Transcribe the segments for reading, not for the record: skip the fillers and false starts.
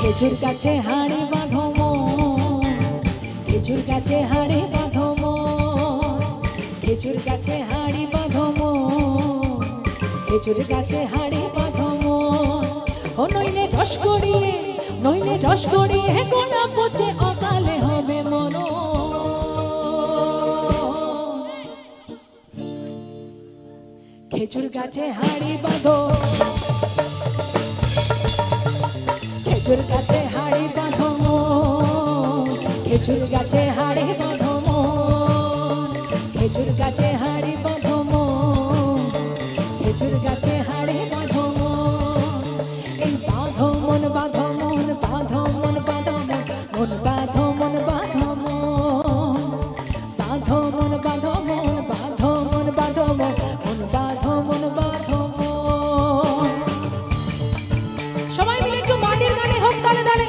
খেজুর গাছে হাড়ি বাঁধো মন, খেজুর গাছে হাড়ি বাঁধো মন, খেজুর গাছে হাড়ি বাঁধো মন, খেজুর গাছে হাড়ি বাঁধো মন। ও নইলে রস গড়িয়ে, নইলে রস গড়িয়ে গোড়া পচে অকালে হবে মরণ। খেজুর গাছে হাড়ি বাঁধো, খেজুর গাছে হাড়ি বাঁধো মন, খেজুর গাছে হাড়ি বাঁধো মন, খেজুর গাছে হাড়ি বাঁধো মন, খেজুর গাছে হাড়ি বাঁধো মন। এই বাঁধো মন, বাঁধো মন, বাঁধো মন, বাঁধো মন, মন বাঁধো মন, বাঁধো মন, বাঁধো মন, বাঁধো মন, বাঁধো মন, বাঁধো মন, মন বাঁধো মন, বাঁধো মন। সবাই মিলে একটু মাটির গানে হোক তালে তালে।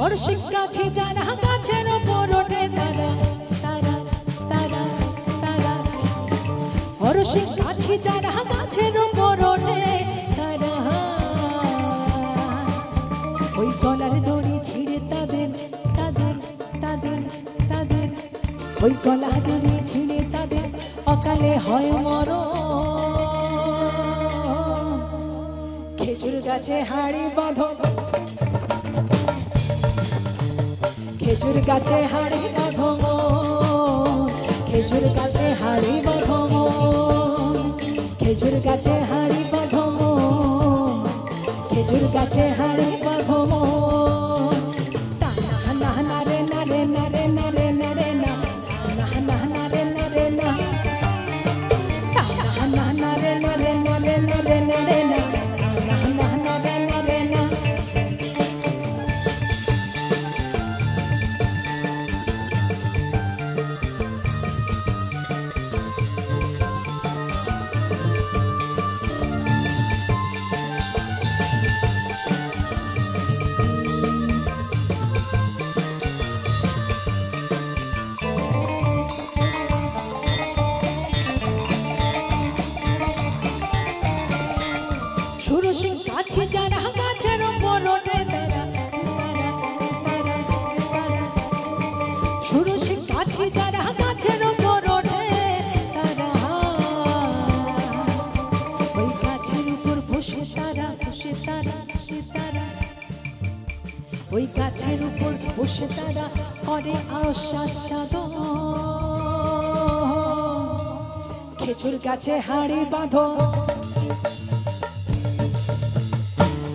অরশিক গাছে যারা গাছের ওপর ওঠে তারা তারা তারা তারা, অরশিক গাছে যারা গাছের ওপর ওঠে তারা, ওই গলার দড়ি ছিঁড়ে তাদের তাদের তাদের তাদের, ওই গলার দড়ি ছিঁড়ে তাদের অকালে হয় মরণ। খেজুর গাছে হাড়ি বাঁধো, খেজুর গাছে হাড়ি বাঁধো মন, খেজুর গাছে হাড়ি বাঁধো মন, খেজুর গাছে হাড়ি বাঁধো মন, খেজুর গাছে হাড়ি বাঁধো মন। তানা না না রে না রে না রে না রে না রে না, না না না রে না রে না, তানা না না রে না রে না রে না রে না রে না, না না না রে না রে না। সুরসিং গাছে যারা গাছের ওপর ওঠে তারা তারা তারা তারা, সুরসিং গাছে যারা গাছের ওপর ওঠে তারা, ওই গাছের উপর বসে তারা বসে তারা বসে তারা, ওই গাছের উপর বসে তারা করে আশ্বাস সাধন। খেজুর গাছে হাড়ি বাঁধো,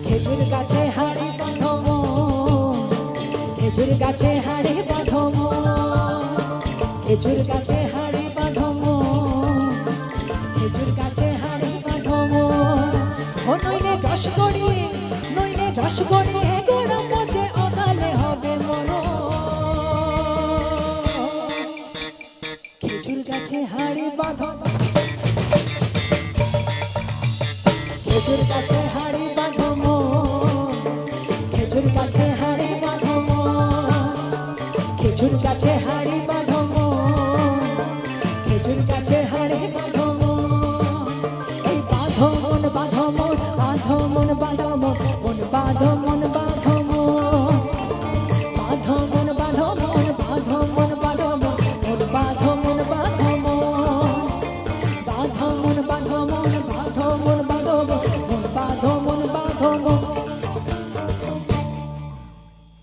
খেজুর গাছে হাড়ি বাঁধো মন, খেজুর গাছে হাড়ি বাঁধো মন, খেজুর গাছে হাড়ি বাঁধো মন, খেজুর গাছে হাড়ি বাঁধো মন। ও নইলে রস গড়িয়ে, নইলে রস গড়িয়ে গোড়া পচে অকালে হবে মরণ। খেজুর গাছে হাড়ি বাঁধো, খেজুর গাছে